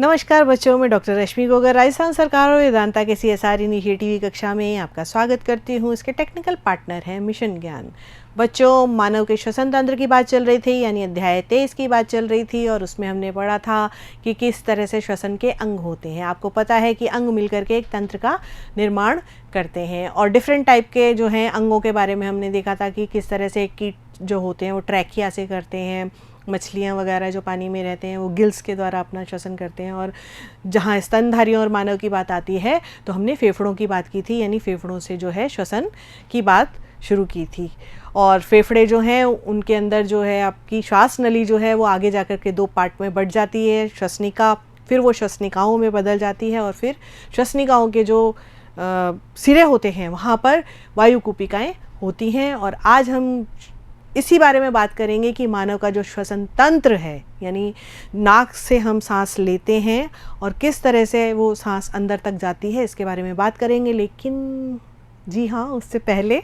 नमस्कार बच्चों, मैं डॉक्टर रश्मि गोगर राजस्थान सरकार और वेदांता के CSR इनिशिएटिव की कक्षा में आपका स्वागत करती हूँ। इसके टेक्निकल पार्टनर हैं मिशन ज्ञान। बच्चों, मानव के श्वसन तंत्र की बात चल रही थी, यानी अध्याय 23 की बात चल रही थी और उसमें हमने पढ़ा था कि किस तरह से श्वसन के अंग होते हैं। आपको पता है कि अंग मिलकर के एक तंत्र का निर्माण करते हैं और डिफरेंट टाइप के जो हैं अंगों के बारे में हमने देखा था कि किस तरह से कीट जो होते हैं वो ट्रैकिया से करते हैं, मछलियाँ वगैरह जो पानी में रहते हैं वो गिल्स के द्वारा अपना श्वसन करते हैं। और जहाँ स्तनधारियों और मानव की बात आती है तो हमने फेफड़ों की बात की थी, यानी फेफड़ों से जो है श्वसन की बात शुरू की थी। और फेफड़े जो हैं उनके अंदर जो है आपकी श्वास नली जो है वो आगे जाकर के दो पार्ट में बढ़ जाती है, श्वसनिका, फिर वो श्वसनिकाओं में बदल जाती है और फिर श्वसनिकाओं के जो सिरे होते हैं वहाँ पर वायु कूपिकाएँ होती हैं। और आज हम इसी बारे में बात करेंगे कि मानव का जो श्वसन तंत्र है, यानी नाक से हम सांस लेते हैं और किस तरह से वो सांस अंदर तक जाती है, इसके बारे में बात करेंगे। लेकिन जी हाँ, उससे पहले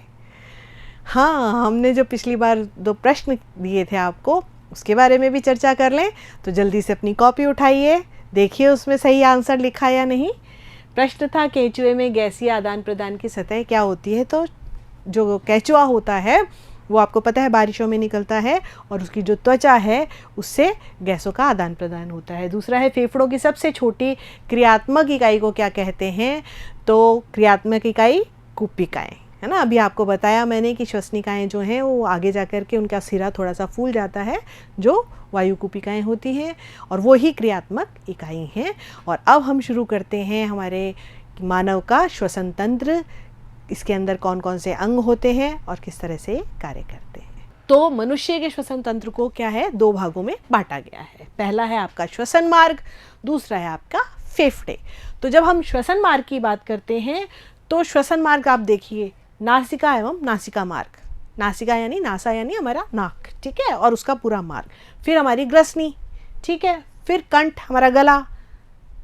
हमने जो पिछली बार 2 प्रश्न दिए थे आपको, उसके बारे में भी चर्चा कर लें। तो जल्दी से अपनी कॉपी उठाइए, देखिए उसमें सही आंसर लिखा या नहीं। प्रश्न था केंचुए में गैसीय आदान प्रदान की सतह क्या होती है। तो जो केंचुआ होता है वो आपको पता है बारिशों में निकलता है और उसकी जो त्वचा है उससे गैसों का आदान प्रदान होता है। दूसरा है फेफड़ों की सबसे छोटी क्रियात्मक इकाई को क्या कहते हैं। तो क्रियात्मक इकाई कूपिकाएँ, है ना। अभी आपको बताया मैंने कि श्वसनिकाएँ जो हैं वो आगे जाकर के उनका सिरा थोड़ा सा फूल जाता है, जो वायु कूपिकाएँ होती हैं और वो ही क्रियात्मक इकाई हैं। और अब हम शुरू करते हैं हमारे मानव का श्वसन तंत्र, इसके अंदर कौन कौन से अंग होते हैं और किस तरह से कार्य करते हैं। तो मनुष्य के श्वसन तंत्र को क्या है, 2 भागों में बांटा गया है। पहला है आपका श्वसन मार्ग, दूसरा है आपका फेफड़े। तो जब हम श्वसन मार्ग की बात करते हैं तो श्वसन मार्ग आप देखिए, नासिका एवं नासिका मार्ग। नासिका यानी नासा यानी हमारा नाक, ठीक है, और उसका पूरा मार्ग। फिर हमारी ग्रसनी, ठीक है, फिर कंठ हमारा गला,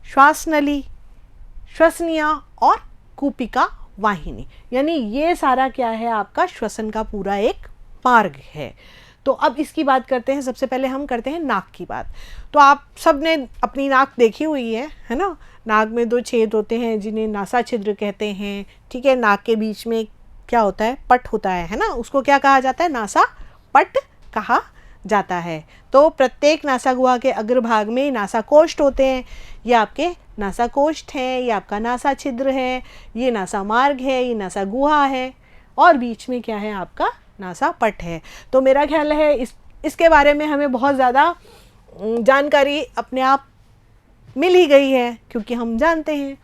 श्वास नली, श्वसनिया और कूपिका वाहिनी, यानी ये सारा क्या है आपका श्वसन का पूरा एक मार्ग है। तो अब इसकी बात करते हैं। सबसे पहले हम करते हैं नाक की बात। तो आप सब ने अपनी नाक देखी हुई है ना। नाक में 2 छेद होते हैं जिन्हें नासा छिद्र कहते हैं, ठीक है। नाक के बीच में क्या होता है, पट होता है ना, उसको क्या कहा जाता है, नासा पट कहा जाता है। तो प्रत्येक नासा गुहा के अग्रभाग में नासा कोष्ठ होते हैं। ये आपके नासा कोष्ठ है, ये आपका नासा छिद्र है, ये नासा मार्ग है, ये नासा गुहा है और बीच में क्या है आपका नासा पट है। तो मेरा ख्याल है इसके बारे में हमें बहुत ज़्यादा जानकारी अपने आप मिल ही गई है, क्योंकि हम जानते हैं।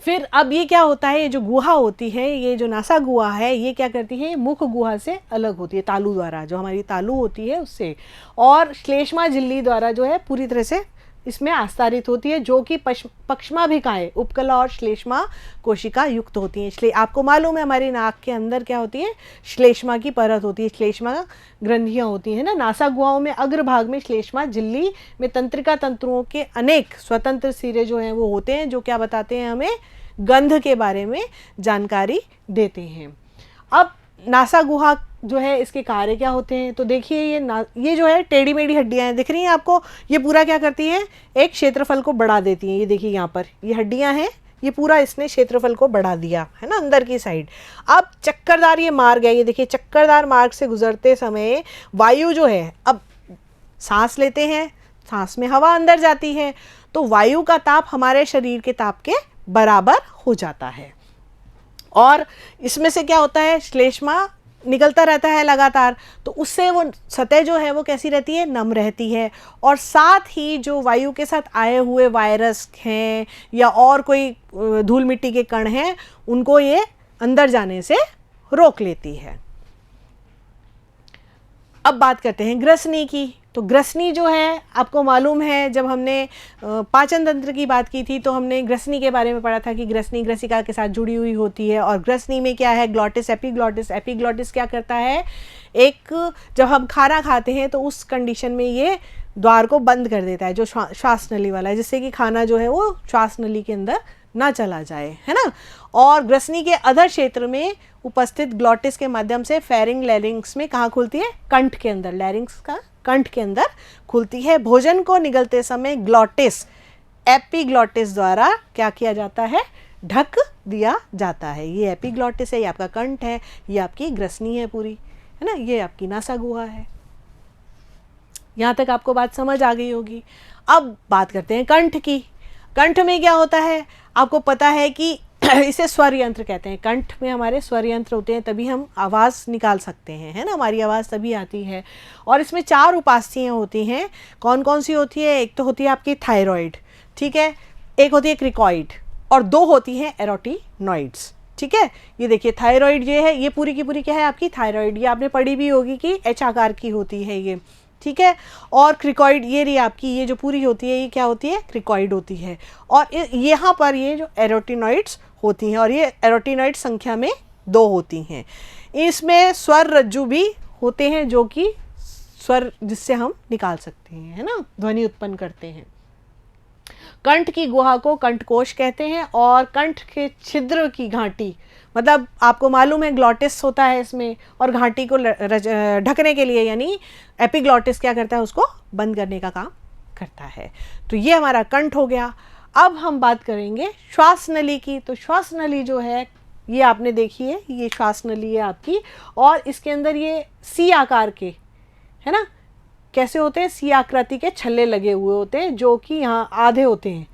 फिर अब ये क्या होता है, ये जो गुहा होती है, ये जो नासा गुहा है, ये क्या करती है, मुख गुहा से अलग होती है, तालु द्वारा, जो हमारी तालु होती है उससे, और श्लेष्मा झिल्ली द्वारा जो है पूरी तरह से इसमें आस्तारित होती है, जो कि पक्ष्माभिकाएं, उपकला और श्लेष्मा कोशिका युक्त होती हैं। इसलिए आपको मालूम है हमारी नाक के अंदर क्या होती है, श्लेष्मा की परत होती है, श्लेष्मा ग्रंथियाँ होती हैं ना। नासा गुहाओं में अग्रभाग में श्लेष्मा झिल्ली में तंत्रिका तंतुओं के अनेक स्वतंत्र सिरे जो हैं वो होते हैं, जो क्या बताते हैं, हमें गंध के बारे में जानकारी देते हैं। अब नासा गुहा जो है इसके कार्य क्या होते हैं। तो देखिए ये जो है टेढ़ी मेढ़ी हड्डियां हैं, दिख रही हैं आपको। ये पूरा क्या करती हैं, एक क्षेत्रफल को बढ़ा देती हैं। ये देखिए यहाँ पर ये हड्डियां हैं, ये पूरा इसने क्षेत्रफल को बढ़ा दिया है ना अंदर की साइड। अब चक्करदार ये मार्ग है, ये देखिए चक्करदार मार्ग से गुजरते समय वायु जो है, अब सांस लेते हैं, सांस में हवा अंदर जाती है तो वायु का ताप हमारे शरीर के ताप के बराबर हो जाता है। और इसमें से क्या होता है, श्लेष्मा निकलता रहता है लगातार, तो उससे वो सतह जो है वो कैसी रहती है, नम रहती है। और साथ ही जो वायु के साथ आए हुए वायरस हैं या और कोई धूल मिट्टी के कण हैं, उनको ये अंदर जाने से रोक लेती है। अब बात करते हैं ग्रसनी की। तो ग्रसनी जो है आपको मालूम है, जब हमने पाचन तंत्र की बात की थी तो हमने ग्रसनी के बारे में पढ़ा था कि ग्रसनी ग्रसिका के साथ जुड़ी हुई होती है। और ग्रसनी में क्या है, ग्लॉटिस एपिग्लॉटिस। एपिग्लॉटिस क्या करता है, एक जब हम खाना खाते हैं तो उस कंडीशन में ये द्वार को बंद कर देता है, जो श्वास नली वाला है, जिससे कि खाना जो है वो श्वास नली के अंदर ना चला जाए, है ना। और ग्रसनी के अधर क्षेत्र में उपस्थित ग्लॉटिस के माध्यम से फेरिंग लैरिंग्स में कहाँ खुलती है, कंठ के अंदर, लैरिंग्स का कंठ के अंदर खुलती है। भोजन को निगलते समय ग्लॉटिस एपिग्लॉटिस द्वारा क्या किया जाता है, ढक दिया जाता है। ये एपिग्लॉटिस है, ये आपका कंठ है, ये आपकी ग्रसनी है पूरी, है ना, ये आपकी नासा गुहा है। यहाँ तक आपको बात समझ आ गई होगी। अब बात करते हैं कंठ की। कंठ में क्या होता है, आपको पता है कि इसे स्वर यंत्र कहते हैं। कंठ में हमारे स्वर यंत्र होते हैं, तभी हम आवाज़ निकाल सकते हैं, है ना, हमारी आवाज़ तभी आती है। और इसमें 4 उपास्थियाँ होती हैं। कौन कौन सी होती है, एक तो होती है आपकी थायराइड, ठीक है, एक होती है क्रिकॉइड, और 2 होती हैं एरोटिनॉइड्स, ठीक है। ये देखिए थायराइड ये है, ये पूरी की पूरी क्या है आपकी थायराइड, ये आपने पढ़ी भी होगी कि H आकार की होती है ये, ठीक है। और क्रिकॉइड ये रही आपकी, ये जो पूरी होती है ये क्या होती है, क्रिकॉइड होती है। और यहाँ पर ये जो एरोटिनॉइड्स होती हैं, और ये एरोटिनॉइड संख्या में 2 होती हैं। इसमें स्वर रज्जु भी होते हैं, जो कि स्वर जिससे हम निकाल सकते हैं, है ना, ध्वनि उत्पन्न करते हैं। कंठ की गुहा को कंठकोश कहते हैं। और कंठ के छिद्र की घाटी, मतलब आपको मालूम है ग्लॉटिस होता है इसमें, और घाटी को ढकने के लिए यानी एपिग्लॉटिस क्या करता है, उसको बंद करने का काम करता है। तो ये हमारा कंठ हो गया। अब हम बात करेंगे श्वास नली की। तो श्वास नली जो है ये आपने देखी है, ये श्वास नली है आपकी, और इसके अंदर ये सी आकार के, है ना, कैसे होते हैं, सी आकृति के छल्ले लगे हुए होते हैं, जो कि यहाँ आधे होते हैं,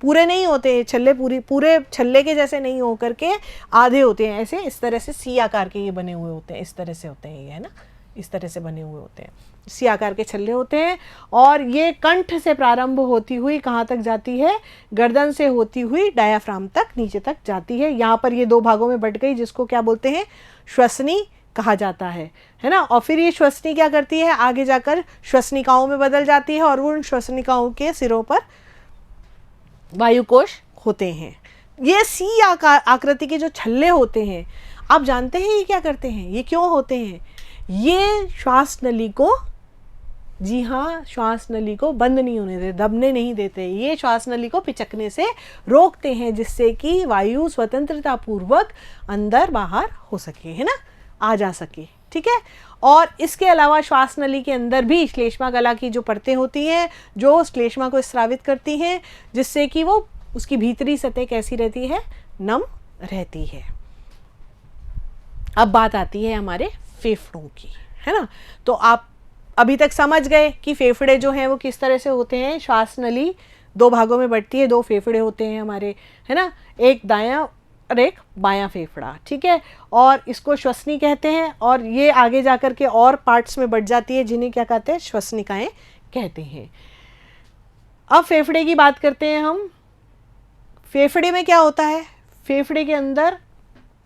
पूरे नहीं होते हैं छल्ले, पूरे छल्ले के जैसे नहीं हो करके आधे होते हैं, ऐसे इस तरह से सी आकार के ये बने हुए होते हैं, इस तरह से होते हैं ये, है ना, इस तरह से बने हुए होते हैं, सी आकार के छल्ले होते हैं। और ये कंठ से प्रारंभ होती हुई कहाँ तक जाती है, गर्दन से होती हुई डायाफ्राम तक नीचे तक जाती है। यहाँ पर ये 2 भागों में बट गई, जिसको क्या बोलते हैं, श्वसनी कहा जाता है ना। और फिर ये श्वसनी क्या करती है, आगे जाकर श्वसनिकाओं में बदल जाती है, और उन श्वसनिकाओं के सिरों पर वायुकोश होते हैं। ये सी आकृति के जो छल्ले होते हैं, आप जानते हैं ये क्या करते हैं, ये क्यों होते हैं, ये श्वास नली को, जी हाँ, श्वास नली को बंद नहीं होने देते, दबने नहीं देते, ये श्वास नली को पिचकने से रोकते हैं, जिससे कि वायु स्वतंत्रता पूर्वक अंदर बाहर हो सके, है ना, आ जा सके, ठीक है। और इसके अलावा श्वास नली के अंदर भी श्लेष्मा गला की जो परतें होती हैं, जो श्लेष्मा को स्रावित करती हैं, जिससे कि वो उसकी भीतरी सतह कैसी रहती है, नम रहती है। अब बात आती है हमारे फेफड़ों की, है ना। तो आप अभी तक समझ गए कि फेफड़े जो हैं वो किस तरह से होते हैं। श्वास नली 2 भागों में बढ़ती है, 2 फेफड़े होते हैं हमारे, है ना, एक दायां और एक बायां फेफड़ा, ठीक है। और इसको श्वसनी कहते हैं, और ये आगे जाकर के और पार्ट्स में बढ़ जाती है, जिन्हें क्या कहते हैं, श्वसनिकाएं कहते हैं। अब फेफड़े की बात करते हैं हम। फेफड़े में क्या होता है, फेफड़े के अंदर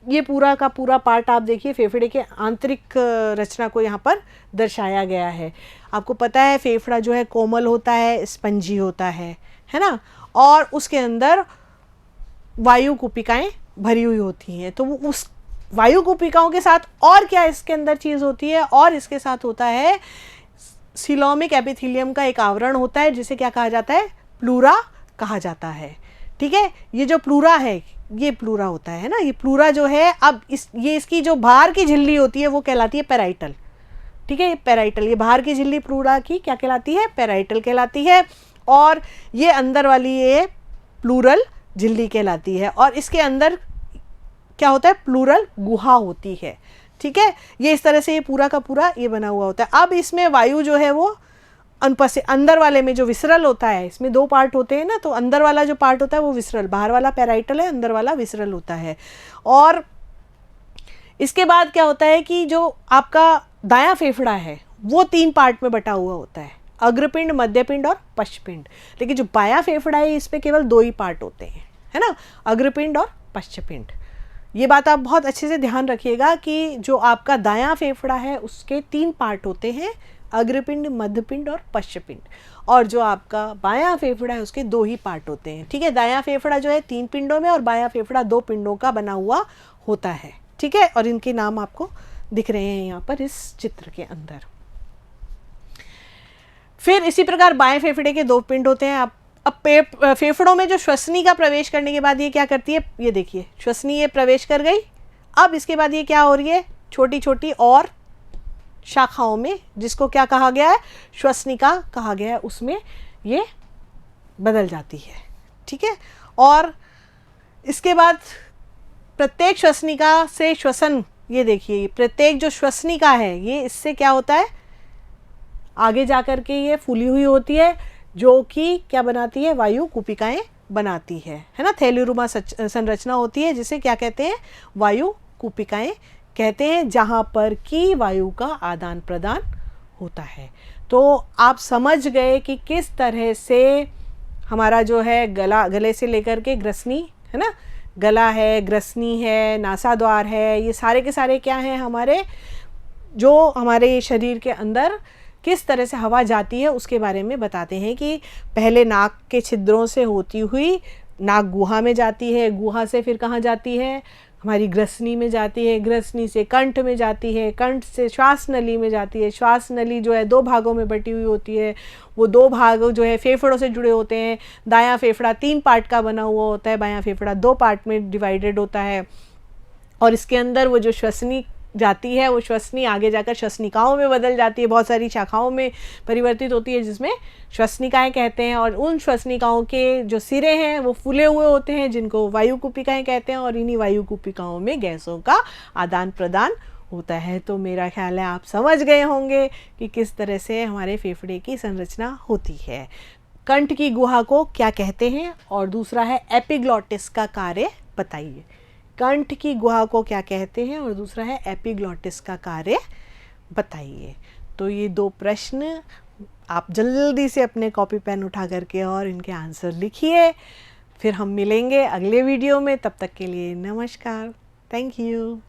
ये पूरा का पूरा पार्ट आप देखिए, फेफड़े के आंतरिक रचना को यहाँ पर दर्शाया गया है। आपको पता है फेफड़ा जो है कोमल होता है, स्पंजी होता है ना, और उसके अंदर वायु कुपिकाएं भरी हुई होती हैं। तो उस वायु कुपिकाओं के साथ और क्या इसके अंदर चीज़ होती है, और इसके साथ होता है सीलोमिक एपिथेलियम का एक आवरण होता है, जिसे क्या कहा जाता है, प्लूरा कहा जाता है, ठीक है। ये जो प्लूरा है, ये प्लूरा होता है ना, ये प्लूरा जो है, अब ये इसकी जो बाहर की झिल्ली होती है वो कहलाती है पेराइटल, ठीक है, पेराइटल, ये बाहर की झिल्ली प्लूरा की क्या कहलाती है, पेराइटल कहलाती है। और ये अंदर वाली ये प्लूरल झिल्ली कहलाती है, और इसके अंदर क्या होता है, प्लूरल गुहा होती है, ठीक है। ये इस तरह से ये पूरा का पूरा ये बना हुआ होता है। अब इसमें वायु जो है वो अंदर वाले में जो विसरल होता है, इसमें 2 पार्ट होते हैं ना, तो अंदर वाला जो पार्ट होता है वो विसरल, बाहर वाला पेराइटल है, अंदर वाला विसरल होता है। और इसके बाद क्या होता है कि जो आपका दायां फेफड़ा है वो 3 पार्ट में बटा हुआ होता है, अग्रपिंड, मध्यपिंड और पश्चपिंड। लेकिन जो बायां फेफड़ा है इसमें केवल 2 ही पार्ट होते हैं, है ना, अग्रपिंड और पश्चपिंड। ये बात आप बहुत अच्छे से ध्यान रखिएगा कि जो आपका दायां फेफड़ा है उसके 3 पार्ट होते हैं, अग्रपिंड, मध्यपिंड और पश्चपिंड। और जो आपका बायां फेफड़ा है उसके 2 ही पार्ट होते हैं, ठीक है। दायां फेफड़ा जो है 3 पिंडों में, और बायां फेफड़ा 2 पिंडों का बना हुआ होता है, ठीक है। और इनके नाम आपको दिख रहे हैं यहाँ पर इस चित्र के अंदर। फिर इसी प्रकार बाएं फेफड़े के 2 पिंड होते हैं, आप अब फेफड़ों में जो श्वसनी का प्रवेश करने के बाद ये क्या करती है, ये देखिए श्वसनी ये प्रवेश कर गई। अब इसके बाद ये क्या हो रही है, छोटी छोटी और शाखाओं में, जिसको क्या कहा गया है, श्वसनिका कहा गया है, उसमें ये बदल जाती है। ठीक है, और इसके बाद प्रत्येक श्वसनिका से श्वसन, ये देखिए प्रत्येक जो श्वसनिका है ये इससे क्या होता है, आगे जाकर के ये फूली हुई होती है, जो कि क्या बनाती है, वायु कूपिकाएं बनाती है ना। थैलीरुमा संरचना होती है जिसे क्या कहते हैं, वायु कूपिकाएं कहते हैं, जहाँ पर कि वायु का आदान प्रदान होता है। तो आप समझ गए कि किस तरह से हमारा जो है गले से लेकर के ग्रसनी है ना, गला है, ग्रसनी है, नासाद्वार है, ये सारे के सारे क्या हैं, हमारे जो हमारे शरीर के अंदर किस तरह से हवा जाती है उसके बारे में बताते हैं। कि पहले नाक के छिद्रों से होती हुई नाक गुहा में जाती है, गुहा से फिर कहाँ जाती है, हमारी ग्रसनी में जाती है, ग्रसनी से कंठ में जाती है, कंठ से श्वास नली में जाती है, श्वास नली जो है 2 भागों में बटी हुई होती है, वो 2 भाग जो है फेफड़ों से जुड़े होते हैं। दायां फेफड़ा 3 पार्ट का बना हुआ होता है, बायां फेफड़ा 2 पार्ट में डिवाइडेड होता है। और इसके अंदर वो जो श्वसनी जाती है, वो श्वसनी आगे जाकर श्वसनिकाओं में बदल जाती है, बहुत सारी शाखाओं में परिवर्तित होती है जिसमें श्वसनिकाएं कहते हैं। और उन श्वसनिकाओं के जो सिरे हैं वो फूले हुए होते हैं जिनको वायु कूपिकाएं कहते हैं, और इन्हीं वायु कूपिकाओं में गैसों का आदान प्रदान होता है। तो मेरा ख्याल है आप समझ गए होंगे कि किस तरह से हमारे फेफड़े की संरचना होती है। कंठ की गुहा को क्या कहते हैं, और दूसरा है एपिग्लॉटिस का कार्य बताइए। कंठ की गुहा को क्या कहते हैं, और दूसरा है एपिग्लॉटिस का कार्य बताइए। तो ये 2 प्रश्न आप जल्दी से अपने कॉपी पेन उठा करके और इनके आंसर लिखिए। फिर हम मिलेंगे अगले वीडियो में, तब तक के लिए नमस्कार, थैंक यू।